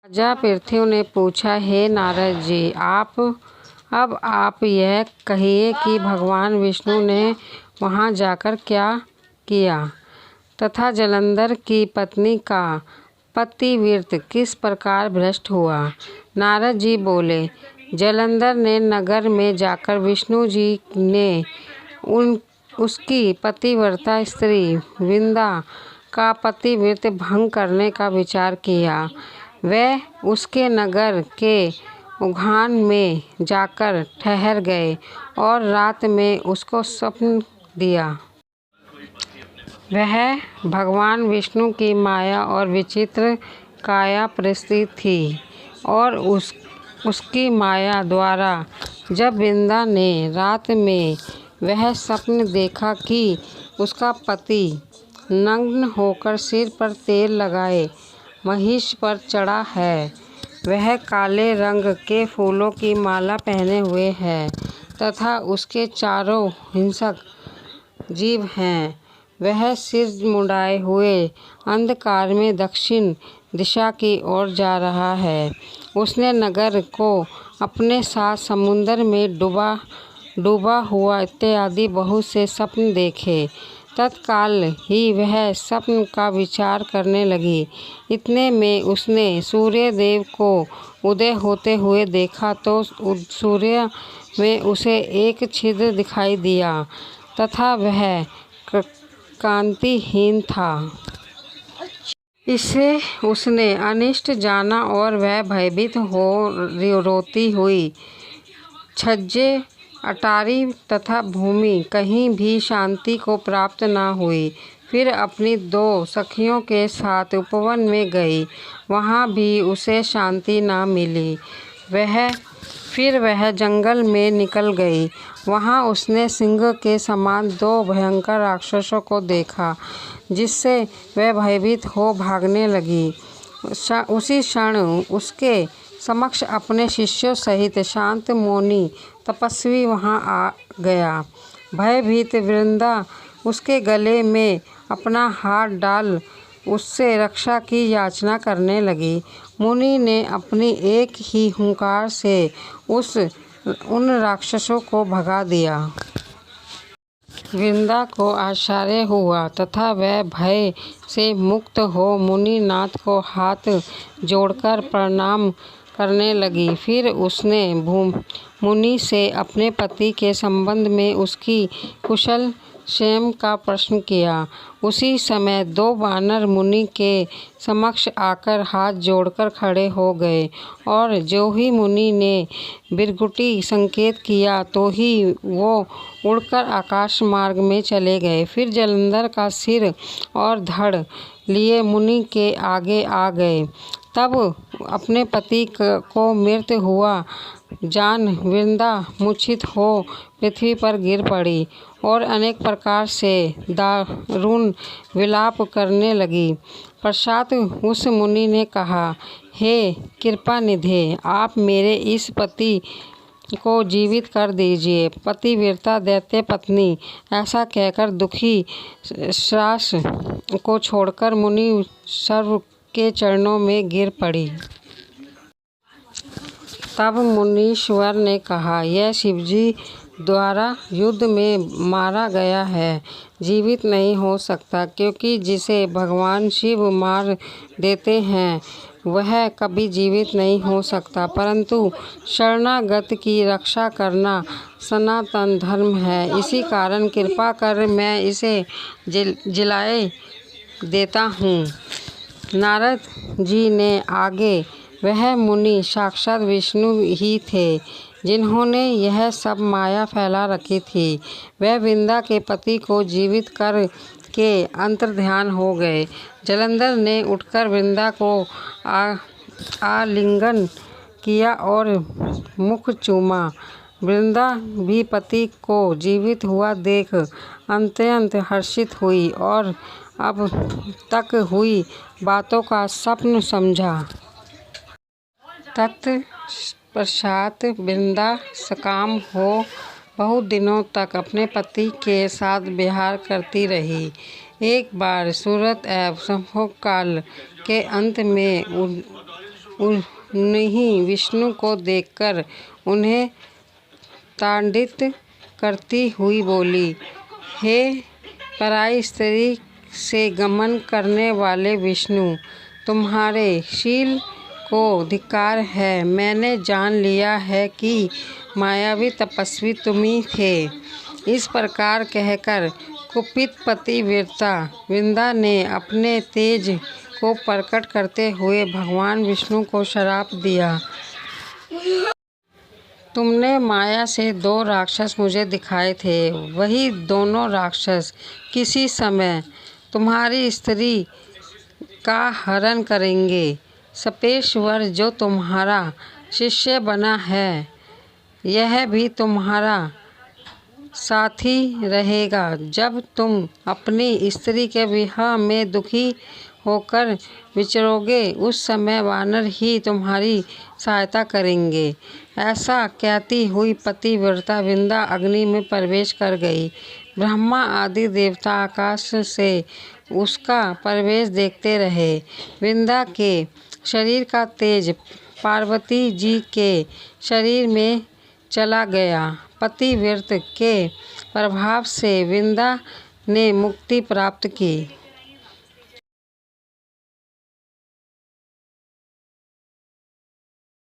राजा पृथु ने पूछा, हे नारद जी, अब आप यह कहिए कि भगवान विष्णु ने वहाँ जाकर क्या किया तथा जलंधर की पत्नी का पतिव्रत किस प्रकार भ्रष्ट हुआ। नारद जी बोले, जलंधर ने नगर में जाकर विष्णु जी ने उसकी पतिव्रता स्त्री विंदा का पतिव्रत भंग करने का विचार किया। वह उसके नगर के उद्यान में जाकर ठहर गए और रात में उसको स्वप्न दिया। वह भगवान विष्णु की माया और विचित्र काया प्रस्तुत थी और उसकी माया द्वारा जब वृंदा ने रात में वह स्वप्न देखा कि उसका पति नग्न होकर सिर पर तेल लगाए महिष पर चढ़ा है, वह काले रंग के फूलों की माला पहने हुए है तथा उसके चारों हिंसक जीव हैं, वह सिर मुंडाए हुए अंधकार में दक्षिण दिशा की ओर जा रहा है। उसने नगर को अपने साथ समुद्र में डूबा हुआ इत्यादि बहुत से स्वप्न देखे। तत्काल ही वह स्वप्न का विचार करने लगी। इतने में उसने सूर्य देव को उदय होते हुए देखा तो सूर्य में उसे एक छिद्र दिखाई दिया तथा वह कांतिहीन था। इससे उसने अनिष्ट जाना और वह भयभीत हो रोती हुई छज्जे अटारी तथा भूमि कहीं भी शांति को प्राप्त न हुई। फिर अपनी दो सखियों के साथ उपवन में गई, वहाँ भी उसे शांति न मिली। फिर वह जंगल में निकल गई। वहाँ उसने सिंह के समान दो भयंकर राक्षसों को देखा, जिससे वह भयभीत हो भागने लगी। उसी क्षण उसके समक्ष अपने शिष्यों सहित शांत मौनी तपस्वी वहाँ आ गया। भयभीत वृंदा उसके गले में अपना हाथ डाल उससे रक्षा की याचना करने लगी। मुनि ने अपनी एक ही हुंकार से उन राक्षसों को भगा दिया। वृंदा को आश्चर्य हुआ तथा वह भय से मुक्त हो मुनिनाथ को हाथ जोड़कर प्रणाम करने लगी। फिर उसने मुनि से अपने पति के संबंध में उसकी कुशल क्षेम का प्रश्न किया। उसी समय दो वानर मुनि के समक्ष आकर हाथ जोड़कर खड़े हो गए और जो ही मुनि ने बिरगुटी संकेत किया तो ही वो उड़कर आकाश मार्ग में चले गए। फिर जलंधर का सिर और धड़ लिए मुनि के आगे आ गए। तब अपने पति को मृत हुआ जान वृंदा मूर्छित हो पृथ्वी पर गिर पड़ी और अनेक प्रकार से दारुण विलाप करने लगी। पश्चात उस मुनि ने कहा, हे कृपानिधे, आप मेरे इस पति को जीवित कर दीजिए। पतिव्रता दैत्य पत्नी ऐसा कहकर दुखी श्रास को छोड़कर मुनि सर्व के चरणों में गिर पड़ी। तब मुनीश्वर ने कहा, यह शिवजी द्वारा युद्ध में मारा गया है, जीवित नहीं हो सकता, क्योंकि जिसे भगवान शिव मार देते हैं वह कभी जीवित नहीं हो सकता। परंतु शरणागत की रक्षा करना सनातन धर्म है, इसी कारण कृपा कर मैं इसे जिलाए देता हूँ। नारद जी ने आगे, वह मुनि साक्षात विष्णु ही थे जिन्होंने यह सब माया फैला रखी थी। वह वृंदा के पति को जीवित कर के अंतर्ध्यान हो गए। जलंधर ने उठकर वृंदा को आलिंगन किया और मुख चूमा। वृंदा भी पति को जीवित हुआ देख अत्यंत हर्षित हुई और अब तक हुई बातों का स्वप्न समझा। तत्पश्चात वृंदा सकाम हो बहुत दिनों तक अपने पति के साथ विहार करती रही। एक बार सूरत एवं संभोग काल के अंत में उन्हीं विष्णु को देखकर उन्हें ताड़ित करती हुई बोली, हे पराई स्त्री से गमन करने वाले विष्णु, तुम्हारे शील को धिक्कार है। मैंने जान लिया है कि मायावी तपस्वी तुम ही थे। इस प्रकार कहकर कुपित पतिव्रता वृंदा ने अपने तेज को प्रकट करते हुए भगवान विष्णु को श्राप दिया। तुमने माया से 2 राक्षस मुझे दिखाए थे, वही दोनों राक्षस किसी समय तुम्हारी स्त्री का हरण करेंगे। सपेश्वर जो तुम्हारा शिष्य बना है, यह भी तुम्हारा साथी रहेगा। जब तुम अपनी स्त्री के विवाह में दुखी होकर विचरोगे, उस समय वानर ही तुम्हारी सहायता करेंगे। ऐसा कहती हुई पतिव्रता वृंदा अग्नि में प्रवेश कर गई। ब्रह्मा आदि देवता आकाश से उसका प्रवेश देखते रहे। वृंदा के शरीर का तेज पार्वती जी के शरीर में चला गया। पतिव्रत के प्रभाव से वृंदा ने मुक्ति प्राप्त की।